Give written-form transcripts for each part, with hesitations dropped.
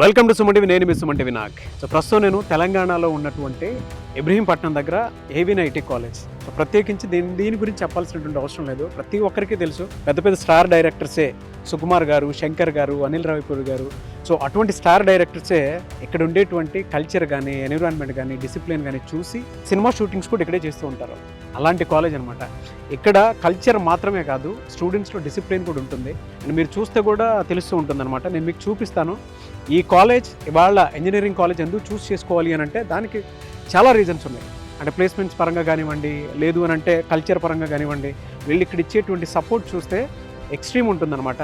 Welcome to Suman TV. నేను మీ Suman TV Nag. So ప్రస్తుతం నేను తెలంగాణలో ఉన్నటువంటి ఇబ్రహీంపట్నం దగ్గర ఏవిఎన్ ఐటీ కాలేజ్. సో ప్రత్యేకించి దీని గురించి చెప్పాల్సినటువంటి అవసరం లేదు, ప్రతి ఒక్కరికి తెలుసు. పెద్ద పెద్ద స్టార్ డైరెక్టర్సే సుకుమార్ గారు, శంకర్ గారు, అనిల్ రావిపూర్ గారు, సో అటువంటి స్టార్ డైరెక్టర్సే ఇక్కడ ఉండేటువంటి కల్చర్ కానీ, ఎన్విరాన్మెంట్ కానీ, డిసిప్లిన్ కానీ చూసి సినిమా షూటింగ్స్ కూడా ఇక్కడే చేస్తూ ఉంటారు. అలాంటి కాలేజ్ అనమాట. ఇక్కడ కల్చర్ మాత్రమే కాదు, స్టూడెంట్స్లో డిసిప్లిన్ కూడా ఉంటుంది. అండ్ మీరు చూస్తే కూడా తెలుస్తూ ఉంటుంది అనమాట. నేను మీకు చూపిస్తాను. ఈ కాలేజ్ ఇవాళ ఇంజనీరింగ్ కాలేజ్ ఎందుకు చూస్ చేసుకోవాలి అని అంటే దానికి చాలా రీజన్స్ ఉన్నాయి. అంటే ప్లేస్మెంట్స్ పరంగా కానివ్వండి, లేదు అని అంటే కల్చర్ పరంగా కానివ్వండి, వీళ్ళు ఇక్కడ ఇచ్చేటువంటి సపోర్ట్ చూస్తే ఎక్స్ట్రీమ్ ఉంటుందన్నమాట.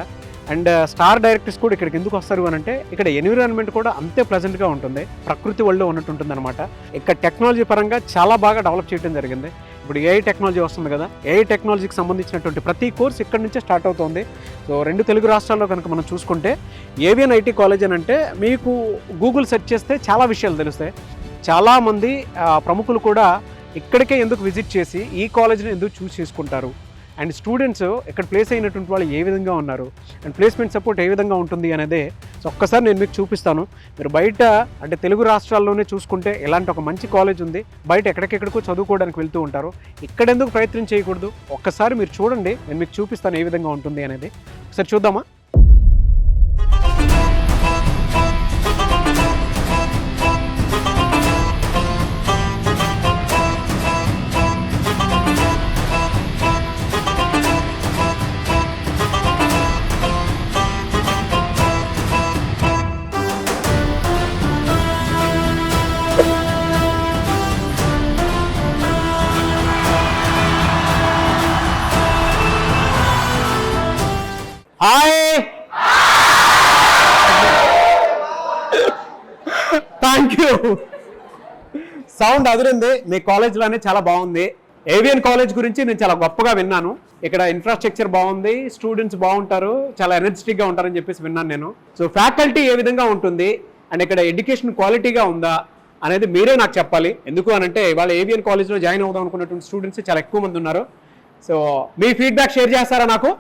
అండ్ స్టార్ డైరెక్టర్స్ కూడా ఇక్కడికి ఎందుకు వస్తారు అని అంటే ఇక్కడ ఎన్విరాన్మెంట్ కూడా అంతే ప్లెజెంట్గా ఉంటుంది, ప్రకృతి ఒళ్ళో ఉన్నట్టు ఉంటుంది అనమాట. ఇక్కడ టెక్నాలజీ పరంగా చాలా బాగా డెవలప్ చేయడం జరిగింది. ఇప్పుడు ఏఐ టెక్నాలజీ వస్తుంది కదా, ఏఐ టెక్నాలజీకి సంబంధించినటువంటి ప్రతి కోర్స్ ఇక్కడ నుంచే స్టార్ట్ అవుతుంది. సో 2 తెలుగు రాష్ట్రాల్లో కనుక మనం చూసుకుంటే ఏవిఎన్ ఐటీ కాలేజ్ అని అంటే మీకు గూగుల్ సెర్చ్ చేస్తే చాలా విషయాలు తెలుస్తాయి. చాలామంది ప్రముఖులు కూడా ఇక్కడికే ఎందుకు విజిట్ చేసి ఈ కాలేజ్ని ఎందుకు చూస్ చేసుకుంటారు, అండ్ స్టూడెంట్స్ ఇక్కడ ప్లేస్ అయినటువంటి వాళ్ళు ఏ విధంగా ఉన్నారు, అండ్ ప్లేస్మెంట్ సపోర్ట్ ఏ విధంగా ఉంటుంది అనేది సో ఒక్కసారి నేను మీకు చూపిస్తాను. మీరు బయట అంటే తెలుగు రాష్ట్రాల్లోనే చూసుకుంటే ఇలాంటి ఒక మంచి కాలేజ్ ఉంది, బయట ఎక్కడికెక్కడికో చదువుకోవడానికి వెళ్తూ ఉంటారు. ఇక్కడెందుకు ప్రయత్నం చేయకూడదు, ఒక్కసారి మీరు చూడండి, నేను మీకు చూపిస్తాను ఏ విధంగా ఉంటుంది అనేది. ఒకసారి చూద్దామా. Hi, thank you. సౌండ్ అదిరింది. మీ కాలేజ్లోనే చాలా బాగుంది. ఏవిఎన్ కాలేజ్ గురించి నేను చాలా గొప్పగా విన్నాను. ఇక్కడ ఇన్ఫ్రాస్ట్రక్చర్ బాగుంది, స్టూడెంట్స్ బాగుంటారు, చాలా ఎనర్జెటిక్గా ఉంటారని చెప్పేసి విన్నాను నేను. సో ఫ్యాకల్టీ ఏ విధంగా ఉంటుంది అండ్ ఇక్కడ ఎడ్యుకేషన్ క్వాలిటీగా ఉందా అనేది మీరే నాకు చెప్పాలి. ఎందుకు అనంటే ఇవాళ ఏవిఎన్ కాలేజ్లో జాయిన్ అవుదాం అనుకున్నటువంటి స్టూడెంట్స్ చాలా ఎక్కువ మంది ఉన్నారు. సో మీ ఫీడ్బ్యాక్ షేర్ చేస్తారా నాకు?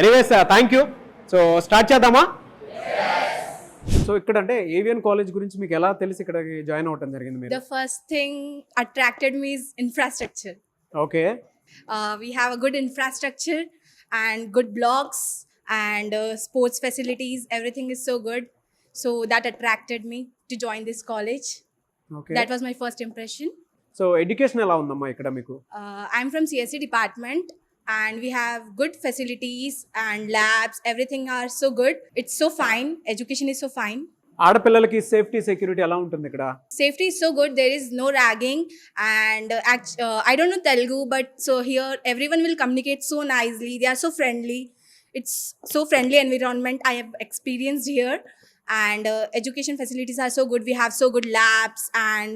Anyways thank you. So start చేద్దామా? సో ఇక్కడ అంటే ఏవిఎన్ కాలేజ్ గురించి మీకు ఎలా తెలిసి ఇక్కడ జాయిన్ అవ్వడం జరిగింది మీరు? The first thing attracted me is infrastructure. Okay. We have a good infrastructure and good blocks and sports facilities. Everything is so good. So that attracted me to join this college. Okay. That was my first impression. So education ఎలా ఉందమ్మా ఇక్కడ మీకు? I'm from CSE department and we have good facilities and labs. Everything are so good. It's so fine. Education is so fine. ఆడపిల్లలకి safety security ఎలా ఉంటుంది ఇక్కడ? Safety is so good. There is no ragging and I don't know Telugu, but so here everyone will communicate so nicely. They are so friendly. It's so friendly environment I have experienced here, and education facilities are so good. We have so good labs and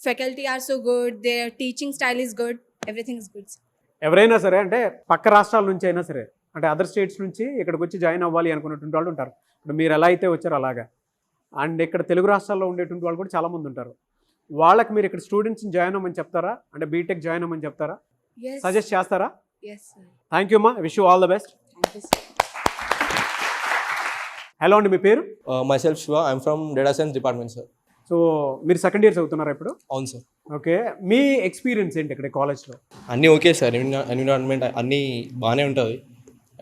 faculty are so good. Their teaching style is good. Everything is good. ఎవరైనా సరే అంటే పక్క రాష్ట్రాల నుంచి అయినా సరే అంటే other states నుంచి ఇక్కడికి వచ్చి జాయిన్ అవ్వాలి అనుకున్నటువంటి వాళ్ళు ఉంటారు. ఇప్పుడు మీరు ఎలా అయితే వచ్చారో అలాగా. అండ్ ఇక్కడ తెలుగు రాష్ట్రాల్లో ఉండేటువంటి వాళ్ళు కూడా చాలామంది ఉంటారు. వాళ్ళకి మీరు ఇక్కడ స్టూడెంట్స్ని జాయిన్ అవ్వమని చెప్తారా, అంటే బీటెక్ జాయిన్ అవ్వమని చెప్తారా, Yes. సజెస్ట్ చేస్తారా? Yes, sir. థ్యాంక్ యూ అమ్మా. Wish you all the best. Thank you, sir. Hello అండి, మీ పేరు? Myself Shiva, I'm from Data Science Department, sir. So మీరు సెకండ్ ఇయర్ చదువుతున్నారా ఇప్పుడు? అవును సార్. ఓకే. మీ ఎక్స్పీరియన్స్ ఏంటి ఇక్కడ కాలేజ్లో? అన్నీ ఓకే సార్, ఎన్విరాన్మెంట్ అన్నీ బాగానే ఉంటుంది.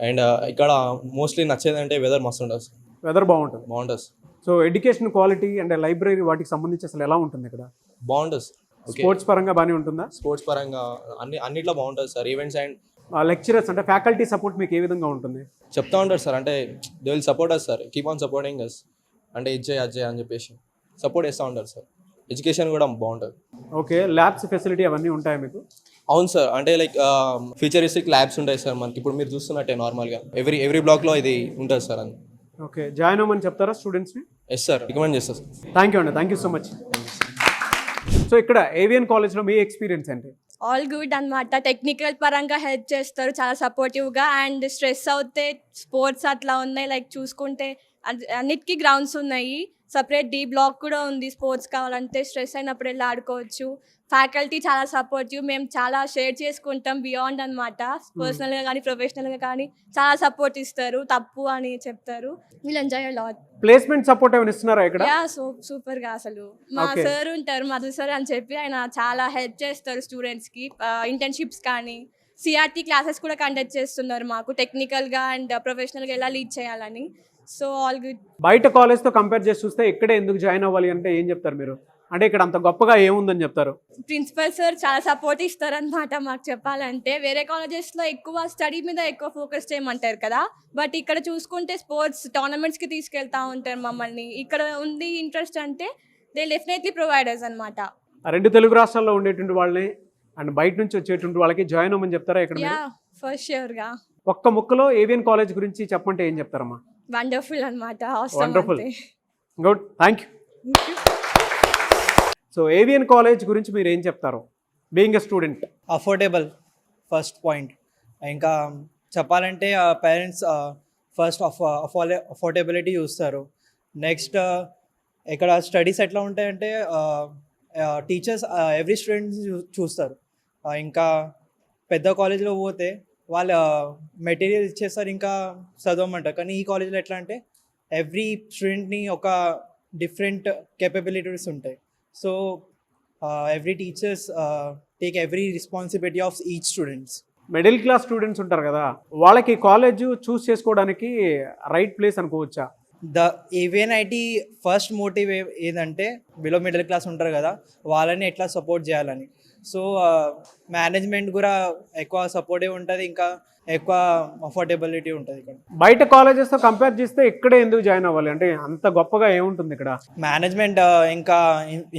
అండ్ ఇక్కడ మోస్ట్లీ నచ్చేది అంటే వెదర్ మస్తు ఉంటుంది సార్. వెదర్ బాగుంటుంది. బాగుంటుంది. సో ఎడ్యుకేషన్ క్వాలిటీ అంటే లైబ్రరీ వాటికి సంబంధించి అసలు ఎలా ఉంటుంది ఇక్కడ? బాగుంటుంది సార్. ఓకే. స్పోర్ట్స్ పరంగా బాగానే ఉంటుందా? స్పోర్ట్స్ పరంగా అన్నిట్లో బాగుంటుంది సార్. ఈవెంట్స్ అండ్ లెక్చరర్స్ అంటే ఫ్యాకల్టీ సపోర్ట్ మీకు ఏ విధంగా ఉంటుంది? చెప్తా ఉంటారు సార్, అంటే they will support us sir, keep on supporting us, అంటే ఇచ్చే అజ్జే అని చెప్పేసి సపోర్ట్ చేస్తూ ఉంటారు సార్. ఎడ్యుకేషన్ కూడా బాగుంటుంది. ఓకే. ల్యాబ్స్ ఫెసిలిటీ అవన్నీ ఉంటాయా మీకు? అవును సార్, అంటే లైక్ ఫ్యూచరిస్టిక్ ల్యాబ్స్ ఉంటాయి సార్ మనకి. ఇప్పుడు మీరు చూస్తున్నట్టే నార్మల్గా ఎవ్రీ బ్లాక్లో ఇది ఉంటుంది సార్. అని ఓకే. జాయిన్ అవ్వమని చెప్తారా స్టూడెంట్స్ని? ఎస్ సార్, రికమెండ్ చేస్తా సార్. థ్యాంక్ యూ అండి, thank you so much. So ఇక్కడ ఏవిఎన్ కాలేజ్లో మీ ఎక్స్పీరియన్స్ ఏంటి? ఆల్ గుడ్ అనమాట. టెక్నికల్ పరంగా హెల్ప్ చేస్తారు చాలా సపోర్టివ్గా. అండ్ స్ట్రెస్ అవుతే స్పోర్ట్స్ అట్లా ఉన్నాయి, లైక్ చూసుకుంటే అన్నిటికీ గ్రౌండ్స్ ఉన్నాయి. సపరేట్ డి బ్లాక్ కూడా ఉంది. స్పోర్ట్స్ కావాలంటే స్ట్రెస్ అయినప్పుడు వెళ్ళి ఆడుకోవచ్చు. ఫ్యాకల్టీ చాలా సపోర్టివ్. మేము చాలా షేర్ చేసుకుంటాం బియాండ్ అనమాట. పర్సనల్గా కానీ ప్రొఫెషనల్గా కానీ చాలా సపోర్ట్ ఇస్తారు. తప్పు అని చెప్తారు. We'll enjoy lot. Placement support ఏమైనా ఇస్తున్నారా ఇక్కడ? యా సూపర్గా అసలు మా Okay. సార్ ఉంటారు మధు సార్ అని చెప్పి, ఆయన చాలా హెల్ప్ చేస్తారు స్టూడెంట్స్కి. ఇంటర్న్షిప్స్ కానీ సిఆర్టీ క్లాసెస్ కూడా కండక్ట్ చేస్తున్నారు మాకు, టెక్నికల్గా అండ్ ప్రొఫెషనల్గా ఎలా లీడ్ చేయాలని. So all good. బయట కాలేజ్తో కంపేర్ చేసి చూస్తే ఇక్కడే ఎందుకు జాయిన్ అవ్వాలి అంటే ఏం చెప్తారు మీరు? అంటే ఇక్కడ అంత గొప్పగా ఏముందని చెప్తారు? ప్రిన్సిపల్ సార్ చాలా సపోర్ట్ ఇస్తారనమాట మాకు చెప్పాలంటే. వేరే కాలేజెస్లో ఎక్కువ స్టడీ మీద ఎక్కువ ఫోకస్ చేయమంటారు కదా, బట్ ఇక్కడ చూసుకుంటే స్పోర్ట్స్ టోర్నమెంట్స్కి తీసుకెళ్తా ఉంటారు మమ్మల్ని. ఇక్కడ ఉంది ఇంట్రెస్ట్ అంటే దే డెఫినెట్లీ ప్రొవైడర్స్ అనమాట. ఆ రెండు తెలుగు రాష్ట్రాల్లో ఉండేటువంటి వాళ్ళని అండ్ బయట నుంచి వచ్చేటువంటి వాళ్ళకి జాయిన్ అవ్వమని చెప్తారా ఇక్కడ మీరు? యా ఫస్ట్ ష్యూర్గా. ఒక్క ముక్కలో ఏవిఎన్ కాలేజ్ గురించి చెప్పమంటే ఏం చెప్తారమ్మా? వండర్ఫుల్ అనమాట. Wonderful. Good, thank you. So AVN college గురించి మీరు ఏం చెప్తారు being a student? Affordable first point. ఇంకా చెప్పాలంటే పేరెంట్స్ ఫస్ట్ అఫోర్డబిలిటీ చూస్తారు. నెక్స్ట్ ఇక్కడ స్టడీస్ ఎట్లా ఉంటాయంటే టీచర్స్ ఎవ్రీ స్టూడెంట్ చూస్తారు. ఇంకా పెద్ద కాలేజ్లో పోతే వాళ్ళు మెటీరియల్ ఇచ్చేస్తారు, ఇంకా చదవమంటారు. కానీ ఈ కాలేజ్లో ఎట్లా అంటే ఎవ్రీ స్టూడెంట్ని ఒక డిఫరెంట్ కేపబిలిటీస్ ఉంటాయి. So every teachers take every responsibility of each students. Middle class students ఉంటారు కదా, వాళ్ళకి కాలేజ్ చూస్ చేసుకోవడానికి రైట్ ప్లేస్ అనుకోవచ్చా? ద ఏవిఎన్ఐటి ఫస్ట్ మోటివ్ ఏదంటే బిలో మిడిల్ క్లాస్ ఉంటారు కదా, వాళ్ళని ఎట్లా సపోర్ట్ చేయాలని. సో మేనేజ్మెంట్ కూడా ఎక్కువ సపోర్టివ్ ఉంటుంది, ఇంకా ఎక్కువ అఫోర్డబిలిటీ ఉంటుంది ఇక్కడ. బయట కాలేజెస్తో కంపేర్ చేస్తే ఇక్కడే ఎందుకు జాయిన్ అవ్వాలి అంటే అంత గొప్పగా ఏముంటుంది ఇక్కడ? మేనేజ్మెంట్ ఇంకా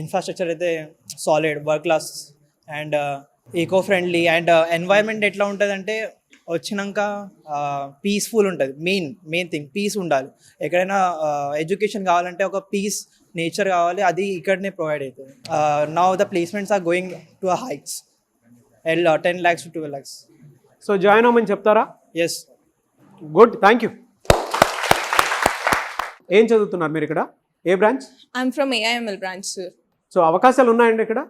ఇన్ఫ్రాస్ట్రక్చర్ అయితే solid, work class and eco friendly. And environment ఎట్లా ఉంటుంది అంటే వచ్చినాక పీస్ఫుల్ ఉంటుంది. మెయిన్ థింగ్ పీస్ ఉండాలి. ఎక్కడైనా ఎడ్యుకేషన్ కావాలంటే ఒక పీస్ నేచర్ కావాలి, అది ఇక్కడనే ప్రొవైడ్ అవుతుంది. Now the placements are going to heights 10 lakhs to 12 lakhs. So join అవ్వమని చెప్తారా? ఎస్. Good, thank you. ఏం చదువుతున్నారు మీరు ఇక్కడ? ఏ branch? I'm from AIML branch, sir. So అవకాశాలు ఉన్నాయండి ఇక్కడ?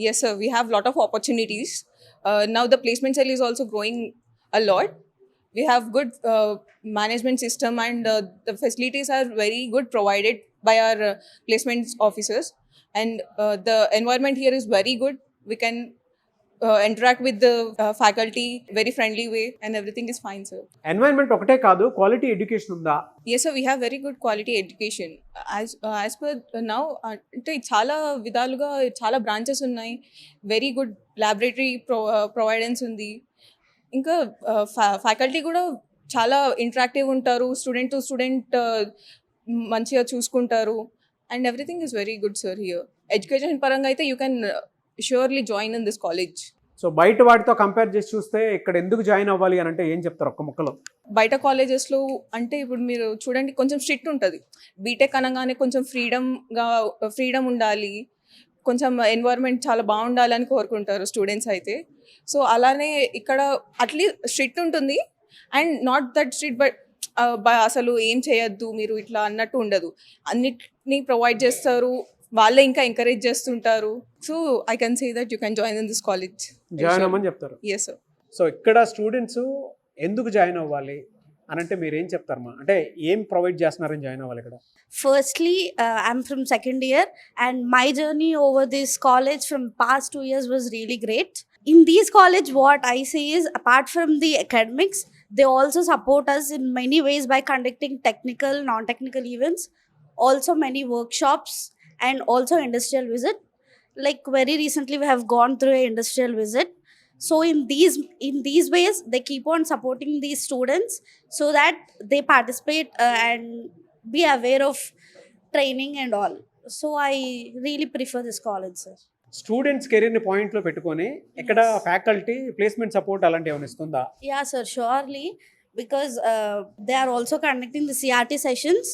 Yes, sir. We have lot of opportunities. Now the placement cell is also growing a lot. We have good management system, and the facilities are very good provided by our placements officers. And the environment here is very good. We can interact with the faculty very friendly way, and everything is fine, sir. Environment ఒకటే కాదు, quality education ఉందా? Yes, sir. We have very good quality education. As per now, అంటే చాలా విధాలుగా చాలా branches ఉన్నాయి. Very good laboratory ప్రొవైడెన్స్ ఉంది. ఇంకా ఫ్యాకల్టీ కూడా చాలా ఇంటరాక్టివ్ ఉంటారు. స్టూడెంట్ టు స్టూడెంట్ మంచిగా చూసుకుంటారు. And everything is very good, sir. Here education పరంగా అయితే you can surely join in this college. So బయట వాటితో కంపేర్ చేసి చూస్తే ఇక్కడ ఎందుకు జాయిన్ అవ్వాలి అని అంటే ఏం చెప్తారు ఒక్క ముక్కలో? బయట కాలేజెస్లో అంటే ఇప్పుడు మీరు చూడండి, కొంచెం స్ట్రిక్ట్ ఉంటుంది. బీటెక్ అనగానే కొంచెం ఫ్రీడమ్ ఉండాలి, కొంచెం ఎన్వైర్న్మెంట్ చాలా బాగుండాలని కోరుకుంటారు స్టూడెంట్స్ అయితే. సో అలానే ఇక్కడ అట్లీస్ట్ స్ట్రిక్ట్ ఉంటుంది, and not that strict but అసలు ఏం చేయొద్దు మీరు ఇట్లా అన్నట్టు ఉండదు. అన్నిటినీ ప్రొవైడ్ చేస్తారు, వాళ్ళే ఇంకా ఎంకరేజ్ చేస్తుంటారు. So I can say that you can join in this college. Join అవ్వమని చెప్తారు. Yes sir. సో ఇక్కడ స్టూడెంట్స్ ఎందుకు జాయిన్ అవ్వాలి అని అంటే మీరు ఏం చెప్తారమ్మా? అంటే ఏం ప్రొవైడ్ చేస్తున్నారని జాయిన్ అవ్వాలి ఇక్కడ? Firstly, I'm from second year, and my journey over this college from past 2 years was really great. In these college, what I say is, apart from the academics, they also support us in many ways by conducting technical, non-technical events, also many workshops, and also industrial visit. Like very recently, we have gone through an industrial visit. So in these ways, they keep on supporting these students so that they participate and be aware of training and all. So I really prefer this college, sir. Students కెరీర్ని పాయింట్లో పెట్టుకొని ఇక్కడ faculty placement support అలాంటి ఏమైనా ఇస్తుందా? Yeah, sir, surely. Because they are also conducting the CRT sessions.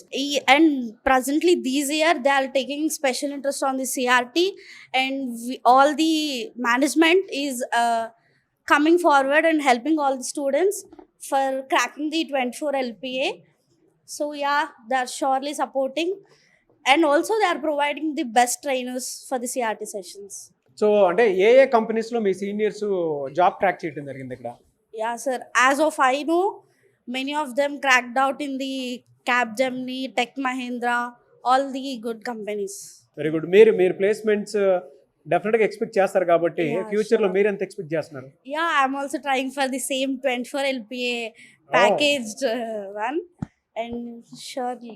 And presently this year they are taking special interest on the CRT, and all the management is coming forward and helping all the students for cracking the 24 LPA. So yeah, they are surely supporting. And also they are providing the best trainers for the CRT sessions. So అంటే ఏ ఏ కంపెనీస్లో మీ seniors job crack చేయడం జరిగింది ఇక్కడ? Yeah, sir. As of I know, many of them cracked out in the Capgemini, Tech Mahindra, all the good companies. Very good. మీరు placements డెఫినెట్గా expect చేస్తారు కాబట్టి Yeah, ఫ్యూచర్లో sure. మీరు ఎంత ఎక్స్పెక్ట్ చేస్తున్నారు? Yeah, I'm also trying for the same 24 LPA packaged one. And surely.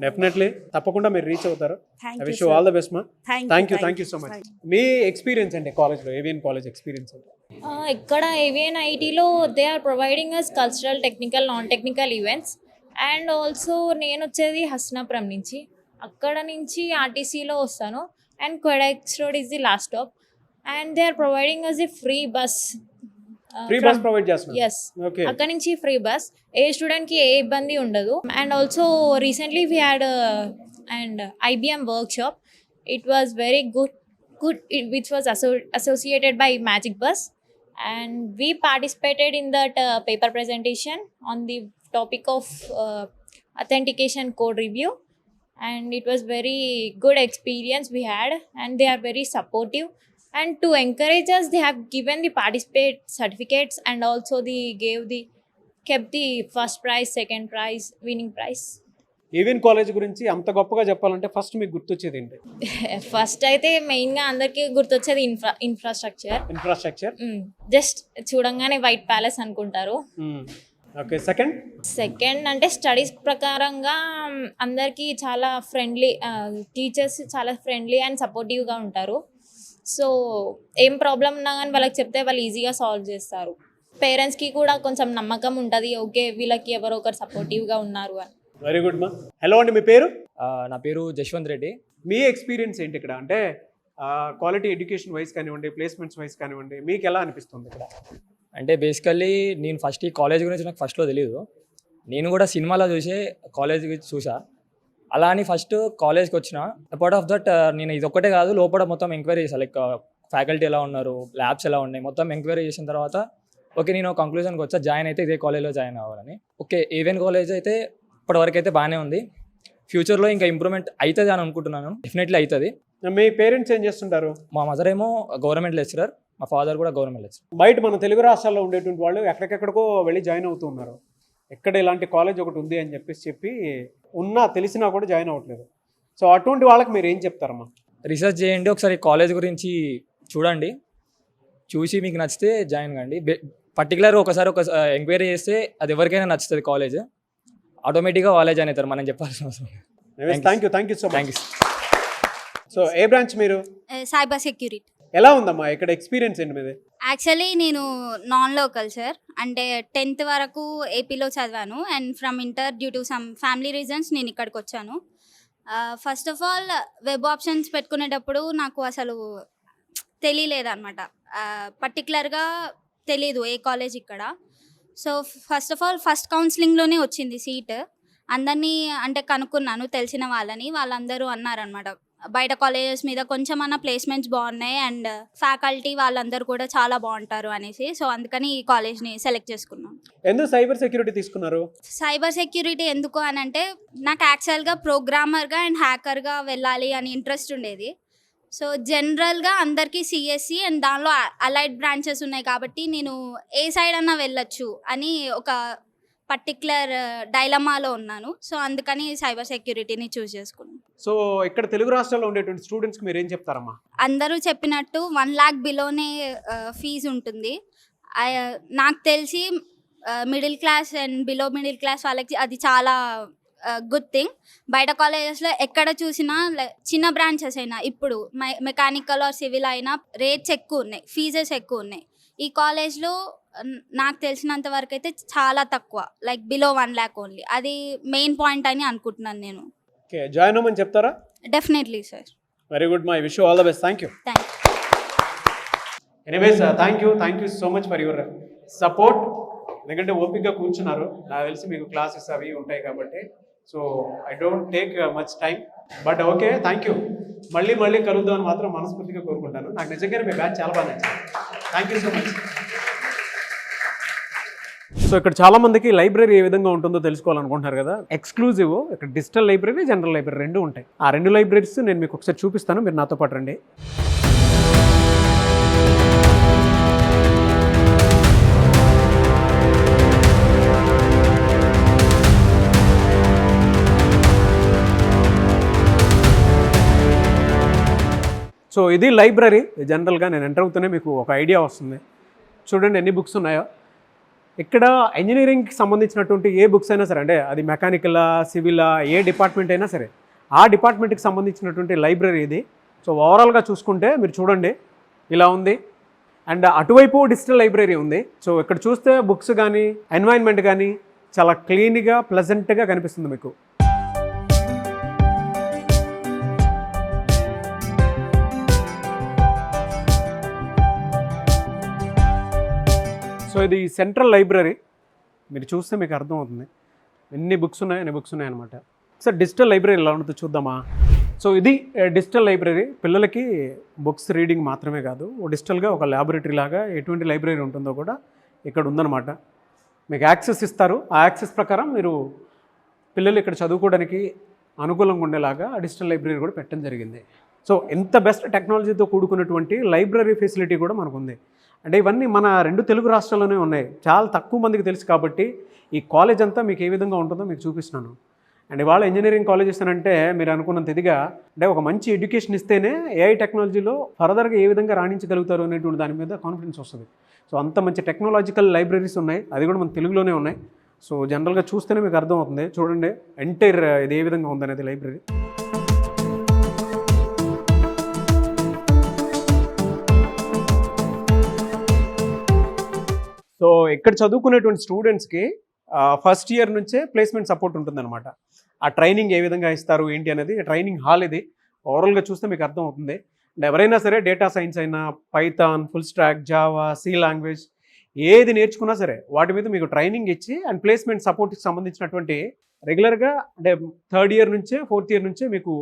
Definitely తప్పకుండా మీరు రీచ్ అవుతారు. Thank I you, wish you sir. All the best మా. Thank you so much. Thank you. మీ experience అండి కాలేజ్లో, AVN college experience అండి. ఇక్కడ ఏవిఎన్ ఐటీలో they are providing us cultural, technical, non technical events. And also నేను వచ్చేది హస్నాపురం నుంచి, అక్కడ నుంచి ఆర్టీసీలో వస్తాను. అండ్ క్వెడెక్స్ road is the last stop. And they are providing us a free bus. Free bus provide చేస్తున్నారు. Yes, okay. అక్కడ నుంచి ఫ్రీ బస్, ఏ స్టూడెంట్కి ఏ ఇబ్బంది ఉండదు. And also recently we had and IBM workshop. It was very good which was associated by Magic Bus, and we participated in that paper presentation on the topic of authentication code review, and it was very good experience we had, and they are very supportive. And to encourage us, they have given the participate certificates, and also they kept the first prize, second prize, winning prize. AVN college గురించి అంత గొప్పగా చెప్పాలంటే first మీకు గుర్తొచ్చేది ఏంటి? First అయితే మెయిన్గా అందరికీ గుర్తొచ్చేది ఇన్ఫ్రాస్ట్రక్చర్. జస్ట్ చూడంగానే వైట్ ప్యాలెస్ అనుకుంటారు. ఓకే. సెకండ్ అంటే స్టడీస్ ప్రకారంగా అందరికీ చాలా ఫ్రెండ్లీ, టీచర్స్ చాలా ఫ్రెండ్లీ అండ్ సపోర్టివ్గా ఉంటారు. సో ఏం ప్రాబ్లం ఉన్నా కానీ వాళ్ళకి చెప్తే వాళ్ళు ఈజీగా సాల్వ్ చేస్తారు. పేరెంట్స్కి కూడా కొంచెం నమ్మకం ఉంటుంది, ఓకే వీళ్ళకి ఎవరో ఒకరు సపోర్టివ్గా ఉన్నారు అని. వెరీ గుడ్ మా. హలో అండి, మీ పేరు? నా పేరు జశ్వంత్ రెడ్డి. మీ ఎక్స్పీరియన్స్ ఏంటి ఇక్కడ? అంటే క్వాలిటీ ఎడ్యుకేషన్ వైజ్ కానివ్వండి, ప్లేస్మెంట్స్ వైజ్ కానివ్వండి, మీకు ఎలా అనిపిస్తుంది ఇక్కడ? అంటే బేసికల్లీ నేను ఫస్ట్ ఈ కాలేజ్ గురించి నాకు ఫస్ట్లో తెలియదు. నేను కూడా సినిమాలో చూసే కాలేజ్ చూసా. అలా అని ఫస్ట్ కాలేజ్కి వచ్చిన. అపార్ట్ ఆఫ్ దట్ నేను ఇది ఒక్కటే కాదు, లోపల మొత్తం ఎంక్వైరీ చేశాను. లైక్ ఫ్యాకల్టీ ఎలా ఉన్నారు, ల్యాబ్స్ ఎలా ఉన్నాయి, మొత్తం ఎంక్వైరీ చేసిన తర్వాత ఓకే నేను కంక్లూజన్కి వచ్చా జాయిన్ అయితే ఇదే కాలేజ్లో జాయిన్ అవ్వాలని. ఓకే, ఏవిఎన్ కాలేజ్ అయితే ఇప్పటివరకు అయితే బాగానే ఉంది. ఫ్యూచర్లో ఇంకా ఇంప్రూవ్మెంట్ అవుతుంది అని అనుకుంటున్నాను. డెఫినెట్లీ అవుతుంది. మీ పేరెంట్స్ ఏం చేస్తుంటారు? మా మదర్ ఏమో గవర్నమెంట్ లెక్చరర్, మా ఫాదర్ కూడా గవర్నమెంట్ లెక్చరర్. బయట మన తెలుగు రాష్ట్రాల్లో ఉండేటువంటి వాళ్ళు ఎక్కడికెక్కడికో వెళ్ళి జాయిన్ అవుతూ ఉన్నారు. ఎక్కడ ఇలాంటి కాలేజ్ ఒకటి ఉంది అని చెప్పి ఉన్నా తెలిసినా కూడా జాయిన్ అవ్వట్లేదు. సో అటువంటి వాళ్ళకి మీరు ఏం చెప్తారమ్మా? రీసెర్చ్ చేయండి, ఒకసారి కాలేజ్ గురించి చూడండి, చూసి మీకు నచ్చితే జాయిన్ కండి. పర్టికులర్ ఒకసారి ఎంక్వైరీ చేస్తే అది ఎవరికైనా నచ్చుతుంది కాలేజ్, ఆటోమేటిక్గా వాళ్ళే జాయిన్ అవుతారు, మనం చెప్పాల్సిన అవసరం. Thank you so much. So ఏ బ్రాంచ్ మీరు? Cyber security. ఎలా ఉందమ్మా ఇక్కడ ఎక్స్పీరియన్స్ ఏంటి మీది? యాక్చువల్లీ నేను నాన్ లోకల్ సార్, అంటే 10th వరకు ఏపీలో చదివాను. And from inter due to some family reasons నేను ఇక్కడికి వచ్చాను. First of all web options పెట్టుకునేటప్పుడు నాకు అసలు తెలియలేదన్నమాట, పర్టికులర్గా తెలీదు ఏ కాలేజ్ ఇక్కడ. So first of all first కౌన్సిలింగ్లోనే వచ్చింది సీట్. అందరినీ అంటే కనుక్కున్నాను తెలిసిన వాళ్ళని, వాళ్ళందరూ అన్నారనమాట బయట కాలేజెస్ మీద కొంచెం అన్న ప్లేస్మెంట్స్ బాగున్నాయి అండ్ ఫ్యాకల్టీ వాళ్ళందరూ కూడా చాలా బాగుంటారు అనేసి. సో అందుకని ఈ కాలేజ్ని సెలెక్ట్ చేసుకున్నాం. ఎందుకు సైబర్ సెక్యూరిటీ తీసుకున్నారు? సైబర్ సెక్యూరిటీ ఎందుకు అని అంటే నాకు యాక్చువల్గా ప్రోగ్రామర్గా అండ్ హ్యాకర్గా వెళ్ళాలి అని ఇంట్రెస్ట్ ఉండేది. సో జనరల్గా అందరికీ సిఎస్సి అండ్ దానిలో అలైడ్ బ్రాంచెస్ ఉన్నాయి కాబట్టి నేను ఏ సైడ్ అన్నా వెళ్ళొచ్చు అని ఒక పర్టిక్యులర్ డైలమాలో ఉన్నాను. సో అందుకని సైబర్ సెక్యూరిటీని చూస్ చేసుకున్నాను. సో ఇక్కడ తెలుగు రాష్ట్రాల్లో ఉండేటువంటి స్టూడెంట్స్కి మీరు ఏం చెప్తారమ్మా? అందరూ చెప్పినట్టు 1 lakh బిలోనే ఫీజు ఉంటుంది. నాకు తెలిసి middle class and below middle class వాళ్ళకి అది చాలా గుడ్ థింగ్. బయట కాలేజెస్లో ఎక్కడ చూసినా చిన్న బ్రాంచెస్ అయినా ఇప్పుడు మెకానికల్ ఆర్ సివిల్ అయినా రేట్స్ ఎక్కువ ఉన్నాయి, ఫీజెస్ ఎక్కువ ఉన్నాయి. ఈ కాలేజ్లో నాకు తెలిసినంత వరకు అయితే చాలా తక్కువ, లైక్ బిలో 1 lakh ఓన్లీ. అది మెయిన్ పాయింట్ అని అనుకుంటున్నాను నేను. ఓకే, జాయిన్ అవ్వమని చెప్తారా? Definitely sir. Very good my wish you all the best. Thank you. Anyways thank you so much for your support. ఎందుకంటే ఓపిక్గా కూర్చున్నారు, నాకు తెలిసి మీకు క్లాసెస్ అవి ఉంటాయి కాబట్టి. So I don't take much time, but okay thank you. మళ్ళీ కలుద్దామని మాత్రం మనస్ఫూర్తిగా కోరుకుంటాను. నాకు నిజంగానే మీ బ్యాచ్ చాలా బాగా నచ్చింది. Thank you so much. So ఇక్కడ చాలా మందికి లైబ్రరీ ఏ విధంగా ఉంటుందో తెలుసుకోవాలనుకుంటున్నారు కదా. ఎక్స్క్లూజివ్ ఇక్కడ డిజిటల్ లైబ్రరీ, జనరల్ లైబ్రరీ రెండు ఉంటాయి. ఆ రెండు లైబ్రరీస్ నేను మీకు ఒకసారి చూపిస్తాను, మీరు నాతో పాటు రండి. సో ఇది లైబ్రరీ. జనరల్గా నేను ఎంటర్ అవుతూనే మీకు ఒక ఐడియా వస్తుంది. చూడండి ఎన్ని బుక్స్ ఉన్నాయో. ఇక్కడ ఇంజనీరింగ్కి సంబంధించినటువంటి ఏ బుక్స్ అయినా సరే, అంటే అది మెకానికలా, సివిలా, ఏ డిపార్ట్మెంట్ అయినా సరే ఆ డిపార్ట్మెంట్కి సంబంధించినటువంటి లైబ్రరీ ఇది. సో ఓవరాల్గా చూసుకుంటే మీరు చూడండి ఇలా ఉంది. అండ్ అటువైపు డిజిటల్ లైబ్రరీ ఉంది. సో ఇక్కడ చూస్తే బుక్స్ కానీ ఎన్వైర్న్మెంట్ కానీ చాలా క్లీన్గా ప్లెజెంట్గా కనిపిస్తుంది మీకు. సో ఇది సెంట్రల్ లైబ్రరీ. మీరు చూస్తే మీకు అర్థమవుతుంది ఎన్ని బుక్స్ ఉన్నాయన్నమాట. సార్ డిజిటల్ లైబ్రరీ ఎలా ఉంటుందో చూద్దామా. సో ఇది డిజిటల్ లైబ్రరీ. పిల్లలకి బుక్స్ రీడింగ్ మాత్రమే కాదు, డిజిటల్గా ఒక ల్యాబొరేటరీ లాగా ఎటువంటి లైబ్రరీ ఉంటుందో కూడా ఇక్కడ ఉందన్నమాట. మీకు యాక్సెస్ ఇస్తారు. ఆ యాక్సెస్ ప్రకారం మీరు పిల్లలు ఇక్కడ చదువుకోవడానికి అనుకూలంగా ఉండేలాగా డిజిటల్ లైబ్రరీ కూడా పెట్టడం జరిగింది. సో ఎంత బెస్ట్ టెక్నాలజీతో కూడుకున్నటువంటి లైబ్రరీ ఫెసిలిటీ కూడా మనకు ఉంది. అంటే ఇవన్నీ మన 2 తెలుగు రాష్ట్రాల్లోనే ఉన్నాయి. చాలా తక్కువ మందికి తెలుసు కాబట్టి ఈ కాలేజ్ అంతా మీకు ఏ విధంగా ఉంటుందో మీకు చూపిస్తున్నాను. అండ్ ఇవాళ ఇంజనీరింగ్ కాలేజెస్ అంటే మీరు అనుకున్నంత ఇదిగా, అంటే ఒక మంచి ఎడ్యుకేషన్ ఇస్తేనే ఏఐ టెక్నాలజీలో ఫర్దర్గా ఏ విధంగా రాణించగలుగుతారు అనేటువంటి దాని మీద కాన్ఫిడెన్స్ వస్తుంది. సో అంత మంచి టెక్నాలజికల్ లైబ్రరీస్ ఉన్నాయి, అది కూడా మన తెలుగులోనే ఉన్నాయి. సో జనరల్గా చూస్తేనే మీకు అర్థమవుతుంది. చూడండి ఎంటైర్ ఇది ఏ విధంగా ఉందనేది లైబ్రరీ. సో ఇక్కడ చదువుకునేటువంటి స్టూడెంట్స్కి ఫస్ట్ ఇయర్ నుంచే ప్లేస్మెంట్ సపోర్ట్ ఉంటుందన్నమాట. ఆ ట్రైనింగ్ ఏ విధంగా ఇస్తారు ఏంటి అనేది ట్రైనింగ్ హాల్ ఇది. ఓవరాల్గా చూస్తే మీకు అర్థమవుతుంది. అండ్ ఎవరైనా సరే డేటా సైన్స్ అయినా, python, full stack, java, C language ఏది నేర్చుకున్నా సరే వాటి మీద మీకు ట్రైనింగ్ ఇచ్చి అండ్ ప్లేస్మెంట్ సపోర్ట్కి సంబంధించినటువంటి రెగ్యులర్గా అంటే 3rd ఇయర్ నుంచే 4th ఇయర్ నుంచే మీకు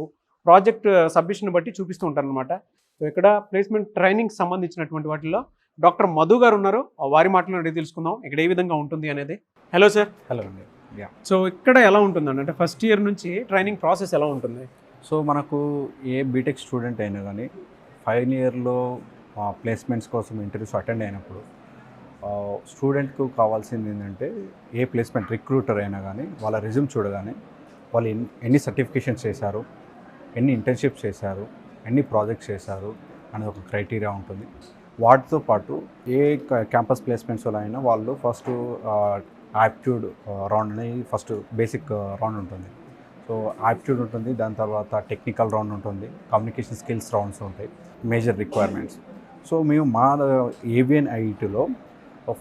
ప్రాజెక్ట్ సబ్మిషన్ బట్టి చూపిస్తూ ఉంటారు అనమాట. సో ఇక్కడ ప్లేస్మెంట్ ట్రైనింగ్ సంబంధించినటువంటి వాటిలో డాక్టర్ మధు గారు ఉన్నారు. వారి మాటలను అడిగి తెలుసుకుందాం ఇక్కడ ఏ విధంగా ఉంటుంది అనేది. Hello sir. హలో అండి. సో ఇక్కడ ఎలా ఉంటుందండి, అంటే ఫస్ట్ ఇయర్ నుంచి ట్రైనింగ్ ప్రాసెస్ ఎలా ఉంటుంది? సో మనకు ఏ బీటెక్ స్టూడెంట్ అయినా కానీ ఫైనల్ ఇయర్లో ప్లేస్మెంట్స్ కోసం ఇంటర్వ్యూస్ అటెండ్ అయినప్పుడు స్టూడెంట్కు కావాల్సింది ఏంటంటే ఏ ప్లేస్మెంట్ రిక్రూటర్ అయినా కానీ వాళ్ళ రెజ్యూమ్ చూడగానే వాళ్ళు ఎన్ని సర్టిఫికేషన్స్ చేశారు, ఎన్ని ఇంటర్న్షిప్స్ చేశారు, ఎన్ని ప్రాజెక్ట్స్ చేశారు అనేది ఒక క్రైటీరియా ఉంటుంది. వాటితో పాటు ఏ క్యాంపస్ ప్లేస్మెంట్స్లో అయినా వాళ్ళు ఫస్ట్ యాప్ట్యూడ్ రౌండ్ అని ఫస్ట్ బేసిక్ రౌండ్ ఉంటుంది. సో యాప్ట్యూడ్ ఉంటుంది, దాని తర్వాత టెక్నికల్ రౌండ్ ఉంటుంది, కమ్యూనికేషన్ స్కిల్స్ రౌండ్స్ ఉంటాయి, మేజర్ రిక్వైర్మెంట్స్. సో మేము మా ఏవిఎన్ ఐఐటీలో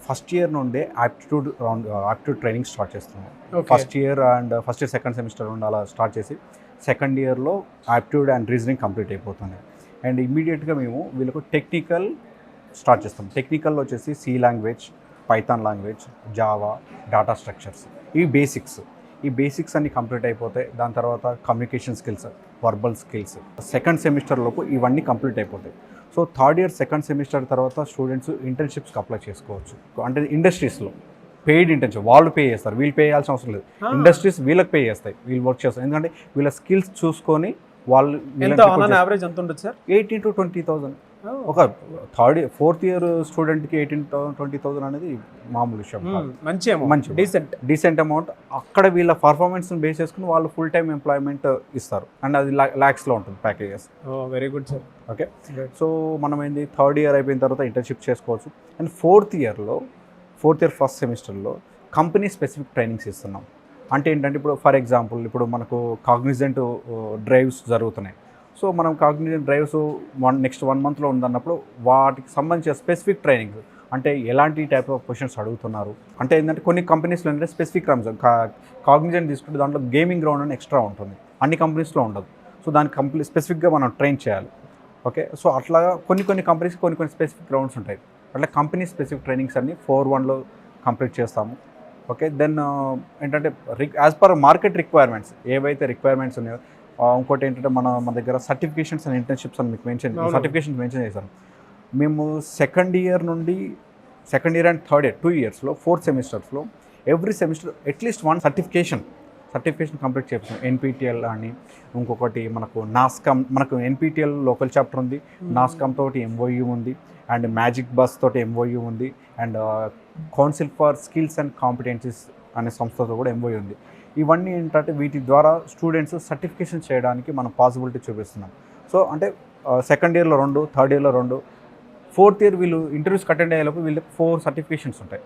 ఫస్ట్ ఇయర్ నుండే యాప్ట్యూడ్ ట్రైనింగ్ స్టార్ట్ చేస్తున్నాం. First year and first year second semester నుండి అలా స్టార్ట్ చేసి సెకండ్ ఇయర్లో యాప్ట్యూడ్ అండ్ రీజనింగ్ కంప్లీట్ అయిపోతుంది. అండ్ ఇమీడియట్గా మేము వీళ్ళకు టెక్నికల్ స్టార్ట్ చేస్తాం. టెక్నికల్లో వచ్చేసి C language, python language, Java, data structures, ఈ బేసిక్స్ అన్ని కంప్లీట్ అయిపోతాయి. దాని తర్వాత communication skills, verbal skills second సెమిస్టర్లోపు ఇవన్నీ కంప్లీట్ అయిపోతాయి. So 3rd year second semester తర్వాత స్టూడెంట్స్ ఇంటర్న్షిప్స్కి అప్లై చేసుకోవచ్చు. అంటే ఇండస్ట్రీస్లో పెయిడ్ ఇంటర్న్షిప్ వాళ్ళు పే చేస్తారు, వీళ్ళు పే చేయాల్సిన అవసరం లేదు. ఇండస్ట్రీస్ వీళ్ళకి పే చేస్తాయి, వీళ్ళు వర్క్ చేస్తారు. ఎందుకంటే వీళ్ళ స్కిల్స్ చూసుకొని వాళ్ళు యావరేజ్ ఎంత ఉంటుంది సార్? 18,000 to 20,000. ఒక 4th ఇయర్ స్టూడెంట్కి 18,000 to 20,000 అనేది మామూలు విషయం. మంచి డీసెంట్ అమౌంట్. అక్కడ వీళ్ళ పర్ఫార్మెన్స్ని బేస్ చేసుకుని వాళ్ళు ఫుల్ టైమ్ ఎంప్లాయ్మెంట్ ఇస్తారు. అండ్ అది ల్యాక్స్లో ఉంటుంది packages. Very good sir. Okay, so మనం ఏంది 3rd ఇయర్ అయిపోయిన తర్వాత ఇంటర్న్షిప్ చేసుకోవచ్చు. అండ్ 4th ఇయర్ ఫస్ట్ సెమిస్టర్లో కంపెనీ స్పెసిఫిక్ ట్రైనింగ్స్ ఇస్తున్నాం. అంటే ఏంటంటే ఇప్పుడు ఫర్ ఎగ్జాంపుల్ ఇప్పుడు మనకు కాగ్నిజెంట్ డ్రైవ్స్ జరుగుతున్నాయి. సో మనం కాగ్నిజెంట్ డ్రైవ్స్ నెక్స్ట్ 1 monthలో ఉందన్నప్పుడు వాటికి సంబంధించిన స్పెసిఫిక్ ట్రైనింగ్, అంటే ఎలాంటి టైప్ ఆఫ్ క్వశ్చన్స్ అడుగుతున్నారు, అంటే ఏంటంటే కొన్ని కంపెనీస్లో ఏంటంటే స్పెసిఫిక్ రమ్స్ కాగ్నిజెంట్ తీసుకుంటే దాంట్లో గేమింగ్ గ్రౌండ్ అని ఎక్స్ట్రా ఉంటుంది, అన్ని కంపెనీస్లో ఉండదు. సో దానికి స్పెసిఫిక్గా మనం ట్రైన్ చేయాలి. ఓకే, సో అట్లా కొన్ని కంపెనీస్కి కొన్ని స్పెసిఫిక్ గ్రౌండ్స్ ఉంటాయి. అట్లా కంపెనీ స్పెసిఫిక్ ట్రైనింగ్స్ అన్ని 4-1లో కంప్లీట్ చేస్తాము. ఓకే, దెన్ ఏంటంటే యాజ్ పర్ మార్కెట్ రిక్వైర్మెంట్స్ ఏవైతే రిక్వైర్మెంట్స్ ఉన్నాయో, ఇంకోటి ఏంటంటే మన దగ్గర సర్టిఫికేషన్స్ అండ్ ఇంటర్న్షిప్స్ అని మీకు సర్టిఫికేషన్స్ మెన్షన్ చేశాను. మేము 2nd ఇయర్ నుండి second year and third year 2 yearsలో 4 సెమిస్టర్స్లో every semester at least 1 certification complete చేస్తాం. ఎన్పిటిఎల్ అని, ఇంకొకటి మనకు నాస్కామ్, మనకు ఎన్పిటిఎల్ లోకల్ చాప్టర్ ఉంది, నాస్కామ్ తోటి ఎంఓయూ ఉంది, అండ్ మ్యాజిక్ బస్ తోటి ఎంఓయూ ఉంది, and council for skills and competencies అనే సంస్థతో కూడా ఎంఓయూ ఉంది. ఇవన్నీ ఏంటంటే వీటి ద్వారా స్టూడెంట్స్ సర్టిఫికేషన్ చేయడానికి మనం పాసిబిలిటీ చూపిస్తున్నాం. సో అంటే సెకండ్ ఇయర్లో 2, థర్డ్ ఇయర్లో 2, ఫోర్త్ ఇయర్ వీళ్ళు ఇంటర్వ్యూస్కి అటెండ్ అయ్యేలోపు వీళ్ళకి 4 సర్టిఫికేషన్స్ ఉంటాయి.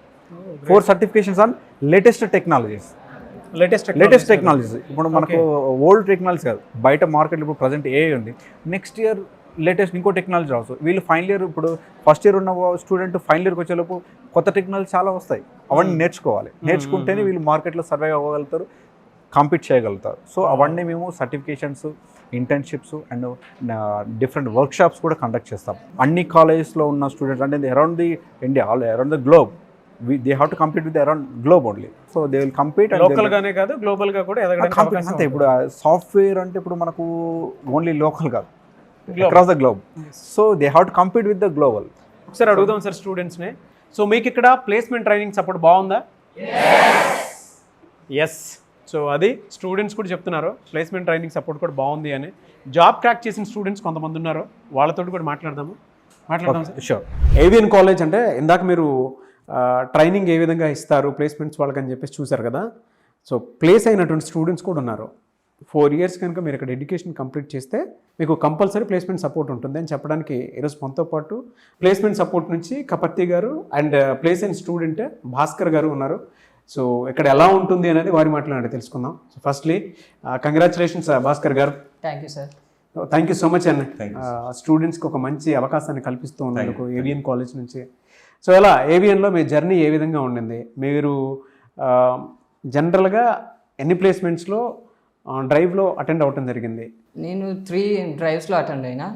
4 సర్టిఫికేషన్స్ ఆన్ లేటెస్ట్ టెక్నాలజీస్. ఇప్పుడు మనకు ఓల్డ్ టెక్నాలజీ కాదు, బయట మార్కెట్లో ఇప్పుడు ప్రజెంట్ ఏఐ ఉంది, నెక్స్ట్ ఇయర్ లేటెస్ట్ ఇంకో టెక్నాలజీ రావచ్చు. వీళ్ళు ఫైనల్ ఇయర్, ఇప్పుడు ఫస్ట్ ఇయర్ ఉన్న స్టూడెంట్ ఫైనల్ ఇయర్కి వచ్చేలోపు కొత్త టెక్నాలజీ చాలా వస్తాయి, అవన్నీ నేర్చుకుంటేనే వీళ్ళు మార్కెట్లో సర్వైవ్ అవ్వగలుగుతారు, కాంపీట్ చేయగలుగుతారు. సో అవన్నీ మేము certifications, internships and different workshops కూడా కండక్ట్ చేస్తాం. అన్ని కాలేజెస్లో ఉన్న స్టూడెంట్స్ అంటే around the India, around the globe, they have to compete with around globe only, so they will compete and local గానే కాదు గ్లోబల్ గా కూడా ఎదగడానికి అవకాశం అంతే. ఇప్పుడు సాఫ్ట్వేర్ అంటే ఇప్పుడు మనకు ఓన్లీ లోకల్ కాదు, across the globe, so they have to compete with the global. ఒకసారి అడుగుదాం సార్ స్టూడెంట్స్ని. సో మీకు ఇక్కడ ప్లేస్మెంట్ ట్రైనింగ్ సపోర్ట్ బాగుందా? ఎస్. సో అది స్టూడెంట్స్ కూడా చెప్తున్నారు, ప్లేస్మెంట్ ట్రైనింగ్ సపోర్ట్ కూడా బాగుంది అని. జాబ్ క్రాక్ చేసిన స్టూడెంట్స్ కొంతమంది ఉన్నారు, వాళ్ళతో కూడా మాట్లాడదాం సార్. షూర్. ఏవిఎన్ కాలేజ్ అంటే ఇందాక మీరు ట్రైనింగ్ ఏ విధంగా ఇస్తారు ప్లేస్మెంట్స్ వాళ్ళకి అని చెప్పేసి చూసారు కదా. సో ప్లేస్ అయినటువంటి స్టూడెంట్స్ కూడా ఉన్నారు. 4 years కనుక మీరు ఇక్కడ ఎడ్యుకేషన్ కంప్లీట్ చేస్తే మీకు కంపల్సరీ ప్లేస్మెంట్ సపోర్ట్ ఉంటుంది అని చెప్పడానికి ఈరోజు మనతో పాటు ప్లేస్మెంట్ సపోర్ట్ నుంచి కపర్తి గారు అండ్ ప్లేస్ అయిన స్టూడెంట్ భాస్కర్ గారు ఉన్నారు. సో ఇక్కడ ఎలా ఉంటుంది అనేది వారి మాట్లాడి తెలుసుకుందాం. సో ఫస్ట్లీ కంగ్రాచులేషన్స్ భాస్కర్ గారు. Thank you sir. Thank you so much అండి. స్టూడెంట్స్కి ఒక మంచి అవకాశాన్ని కల్పిస్తూ ఉన్నందుకు ఏవిఎన్ కాలేజ్ నుంచి. సో ఇలా ఏవిఎన్లో మీ జర్నీ ఏ విధంగా ఉండింది? మీరు జనరల్గా ఎన్ని ప్లేస్మెంట్స్లో డ్రైవ్లో అటెండ్ అవ్వటం జరిగింది? నేను 3 డ్రైవ్స్లో అటెండ్ అయినా,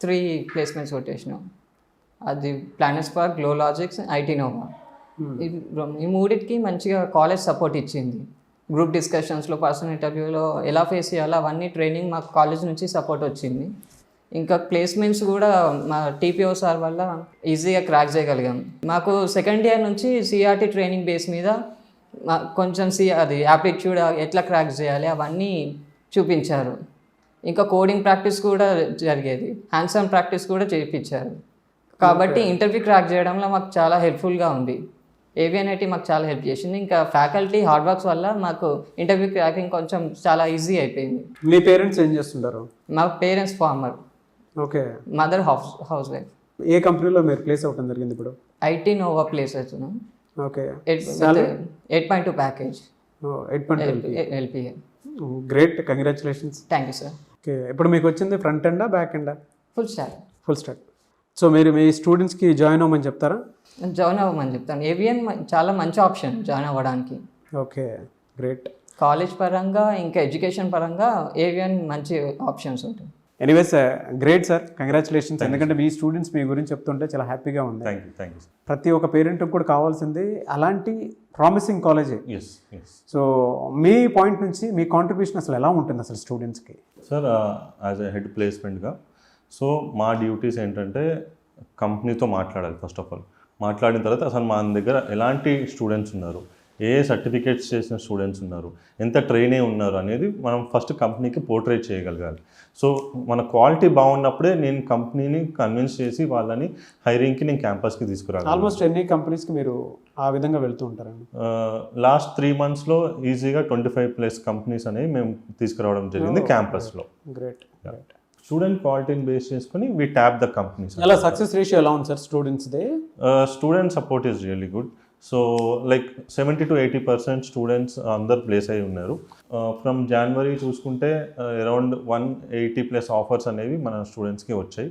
3 ప్లేస్మెంట్స్ కొట్టేసినాం. అది planet spark, glow logics, IT nova. ఈ మూడింటికి మంచిగా కాలేజ్ సపోర్ట్ ఇచ్చింది. గ్రూప్ డిస్కషన్స్లో, పర్సనల్ ఇంటర్వ్యూలో ఎలా ఫేస్ చేయాలో అవన్నీ ట్రైనింగ్ మాకు కాలేజ్ నుంచి సపోర్ట్ వచ్చింది. ఇంకా ప్లేస్మెంట్స్ కూడా మా టీపీఓ సార్ వల్ల ఈజీగా క్రాక్ చేయగలిగాం. మాకు సెకండ్ ఇయర్ నుంచి సిఆర్టీ ట్రైనింగ్ బేస్ మీద కొంచెం అది యాప్టిట్యూడ్ ఎట్లా క్రాక్ చేయాలి అవన్నీ చూపించారు. ఇంకా కోడింగ్ ప్రాక్టీస్ కూడా జరిగేది, హ్యాండ్స్ ఆన్ ప్రాక్టీస్ కూడా చేయించారు. కాబట్టి ఇంటర్వ్యూ క్రాక్ చేయడంలో మాకు చాలా హెల్ప్ఫుల్గా ఉంది. ఏవిఎన్ఐటీ మాకు చాలా హెల్ప్ చేసింది. ఇంకా ఫ్యాకల్టీ హార్డ్ వర్క్స్ వల్ల మాకు ఇంటర్వ్యూ క్రాకింగ్ కొంచెం చాలా ఈజీ అయిపోయింది. మీ పేరెంట్స్ ఏం చేస్తుంటారు? మా parents farmer. Okay. Mother housewife. ఏ కంపెనీలో మీరు ప్లేస్ అవ్వడం జరిగింది ఇప్పుడు? ఐటీ నోవా ప్లేస్ అవుతున్నాం. Okay. 8.2 package. 8.2 LPA. Great, congratulations. Thank you sir. Okay. ఇప్పుడు మీకు వచ్చింది ఫ్రంట్ ఎండా బ్యాక్ ఎండా? Full stock. సో మీరు మీ స్టూడెంట్స్కి జాయిన్ అవ్వమని చెప్తారా? జాయిన్ అవ్వమని చెప్తాను. ఏవిఎన్ చాలా మంచి ఆప్షన్ జాయిన్ అవ్వడానికి. Okay, great. కాలేజ్ పరంగా ఇంకా ఎడ్యుకేషన్ పరంగా ఏవిఎన్ మంచి ఆప్షన్స్ ఉంటాయి. Anyways great sir, congratulations. ఎందుకంటే మీ స్టూడెంట్స్ మీ గురించి చెప్తుంటే చాలా హ్యాపీగా ఉంది. Thank you. ప్రతి ఒక్క పేరెంట్కి కూడా కావాల్సింది అలాంటి ప్రామిసింగ్ కాలేజే. సో మీ పాయింట్ నుంచి మీ కాంట్రిబ్యూషన్ అసలు ఎలా ఉంటుంది అసలు స్టూడెంట్స్కి? సార్, యాజ్ ఎ హెడ్ ప్లేస్మెంట్గా సో మా డ్యూటీస్ ఏంటంటే కంపెనీతో మాట్లాడాలి. ఫస్ట్ ఆఫ్ ఆల్ మాట్లాడిన తర్వాత అసలు మా దగ్గర ఎలాంటి స్టూడెంట్స్ ఉన్నారు, ఏ సర్టిఫికేట్స్ చేసిన స్టూడెంట్స్ ఉన్నారు, ఎంత ట్రైనీ ఉన్నారు అనేది మనం ఫస్ట్ కంపెనీకి పోర్ట్రేట్ చేయగలగాలి. సో మన క్వాలిటీ బాగున్నప్పుడే నేను కంపెనీని కన్విన్స్ చేసి వాళ్ళని హైరింగ్కి నేను క్యాంపస్కి తీసుకురాలి. ఆల్మోస్ట్ ఎన్ని కంపెనీస్కి మీరు ఆ విధంగా వెళ్తూ ఉంటారండి? లాస్ట్ 3 monthsలో ఈజీగా 25+ కంపెనీస్ అనేవి మేము తీసుకురావడం జరిగింది క్యాంపస్లో. గ్రేట్. స్టూడెంట్ క్వాలిటీని బేస్ చేసుకుని వీ ట్యాప్ ద కంపెనీస్. అలా సక్సెస్ రేషియో ఎలా ఉంది సార్ స్టూడెంట్స్ది? Student support is really good. So like 70 to 80% students అందరు ప్లేస్ అయి ఉన్నారు. ఫ్రమ్ జనవరి చూసుకుంటే అరౌండ్ 180+ ఆఫర్స్ అనేవి మన స్టూడెంట్స్కి వచ్చాయి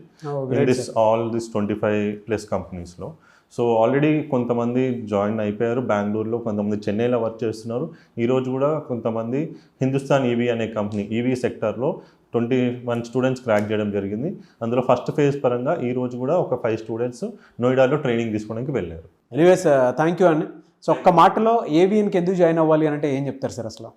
ఇన్ దిస్ ఆల్ దిస్ 25+ కంపెనీస్లో. సో ఆల్రెడీ కొంతమంది జాయిన్ అయిపోయారు బెంగళూరులో, కొంతమంది చెన్నైలో వర్క్ చేస్తున్నారు. ఈరోజు కూడా కొంతమంది హిందుస్థాన్ ఈవీ అనే కంపెనీ ఈవీ సెక్టర్లో 21 స్టూడెంట్స్ క్రాక్ చేయడం జరిగింది. అందులో ఫస్ట్ ఫేజ్ పరంగా ఈరోజు కూడా ఒక 5 స్టూడెంట్స్ నోయిడాలో ట్రైనింగ్ తీసుకోవడానికి వెళ్ళారు. ఎనీవేస్ థ్యాంక్ యూ అండి. సో ఒక్క మాటలో ఏవిఎన్కి ఎందుకు జాయిన్ అవ్వాలి అంటే ఏం చెప్తారు సార్? అసలు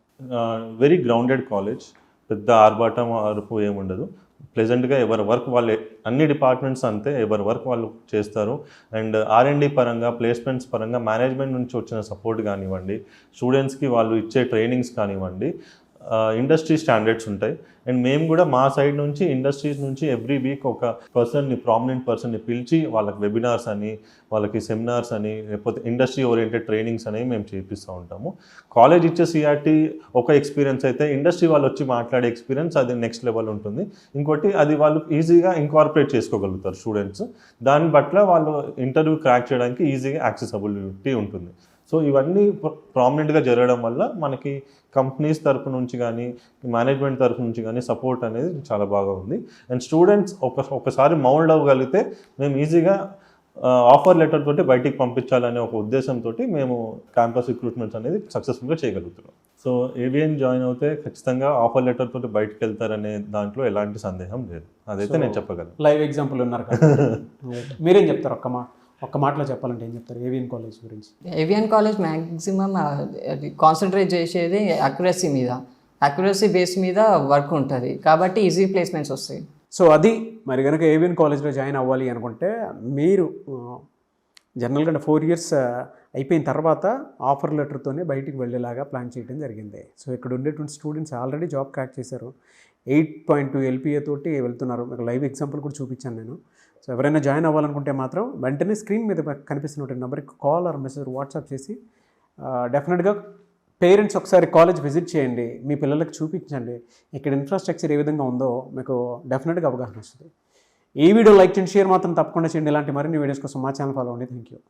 వెరీ గ్రౌండెడ్ కాలేజ్, పెద్ద ఆర్భాటం అరుపు ఏముండదు. ప్లెజెంట్గా ఎవరి వర్క్ వాళ్ళు, అన్ని డిపార్ట్మెంట్స్ అంతే ఎవరి వర్క్ వాళ్ళు చేస్తారు. అండ్ R&D పరంగా, ప్లేస్మెంట్స్ పరంగా మేనేజ్మెంట్ నుంచి వచ్చిన సపోర్ట్ కానివ్వండి, స్టూడెంట్స్కి వాళ్ళు ఇచ్చే ట్రైనింగ్స్ కానివ్వండి, ఇండస్ట్రీ స్టాండర్డ్స్ ఉంటాయి. అండ్ మేము కూడా మా సైడ్ నుంచి ఇండస్ట్రీస్ నుంచి ఎవ్రీ వీక్ ఒక ప్రామినెంట్ పర్సన్ని పిలిచి వాళ్ళకి వెబినార్స్ అని, వాళ్ళకి సెమినార్స్ అని, లేకపోతే ఇండస్ట్రీ ఓరియంటెడ్ ట్రైనింగ్స్ అనేవి మేము చేపిస్తూ ఉంటాము. కాలేజ్ ఇచ్చే CRT ఒక ఎక్స్పీరియన్స్ అయితే, ఇండస్ట్రీ వాళ్ళు వచ్చి మాట్లాడే ఎక్స్పీరియన్స్ అది నెక్స్ట్ లెవెల్ ఉంటుంది. ఇంకోటి అది వాళ్ళు ఈజీగా ఇంకార్పొరేట్ చేసుకోగలుగుతారు స్టూడెంట్స్. దాని పట్ల వాళ్ళు ఇంటర్వ్యూ క్రాక్ చేయడానికి ఈజీగా యాక్సెసిబిలిటీ ఉంటుంది. సో ఇవన్నీ ప్రామినెంట్గా జరగడం వల్ల మనకి కంపెనీస్ తరపు నుంచి కానీ, మేనేజ్మెంట్ తరపు నుంచి కానీ సపోర్ట్ అనేది చాలా బాగా ఉంది. అండ్ స్టూడెంట్స్ ఒకసారి మౌల్డ్ అవ్వగలిగితే మేము ఈజీగా ఆఫర్ లెటర్ తోటి బయటికి పంపించాలనే ఒక ఉద్దేశంతో మేము క్యాంపస్ రిక్రూట్మెంట్స్ అనేది సక్సెస్ఫుల్గా చేయగలుగుతున్నాం. సో AVN జాయిన్ అవుతే ఖచ్చితంగా ఆఫర్ లెటర్ తోటి బయటకు వెళ్తారనే దాంట్లో ఎలాంటి సందేహం లేదు. అదైతే నేను చెప్పగలను. లైవ్ ఎగ్జాంపుల్ ఉన్నారు కదా. మీరేం చెప్తారు? ఒక్క మాటలో చెప్పాలంటే ఏం చెప్తారు AVN కాలేజ్ గురించి? AVN కాలేజ్ మ్యాక్సిమం అది కాన్సన్ట్రేట్ చేసేది అక్యురసీ మీద, అక్యురసీ బేస్ మీద వర్క్ ఉంటుంది కాబట్టి ఈజీ ప్లేస్మెంట్స్ వస్తాయి. సో అది మరి కనుక AVN కాలేజ్లో జాయిన్ అవ్వాలి అనుకుంటే మీరు జనరల్గా 4 years అయిపోయిన తర్వాత ఆఫర్ లెటర్తోనే బయటికి వెళ్ళేలాగా ప్లాన్ చేయడం జరిగింది. సో ఇక్కడ ఉండేటువంటి స్టూడెంట్స్ ఆల్రెడీ జాబ్ క్రాక్ చేశారు. 8.2 LPA తోటి వెళ్తున్నారు. మీకు లైవ్ ఎగ్జాంపుల్ కూడా చూపించాను నేను. సో ఎవరైనా జాయిన్ అవ్వాలనుకుంటే మాత్రం వెంటనే స్క్రీన్ మీద కనిపిస్తున్న నెంబర్కి కాల్ ఆర్ మెసేజ్ వాట్సాప్ చేసి డెఫినెట్గా పేరెంట్స్ ఒకసారి కాలేజ్ విజిట్ చేయండి, మీ పిల్లలకు చూపించండి ఇక్కడ ఇన్ఫ్రాస్ట్రక్చర్ ఏ విధంగా ఉందో మీకు డెఫినెట్గా అవగాహన వస్తుంది. ఈ వీడియో లైక్ చేయండి, షేర్ మాత్రం తప్పకుండా చేయండి. ఇలాంటి మరిన్ని వీడియోస్ కోసం మా ఛానల్ ఫాలో అవ్వండి. Thank you.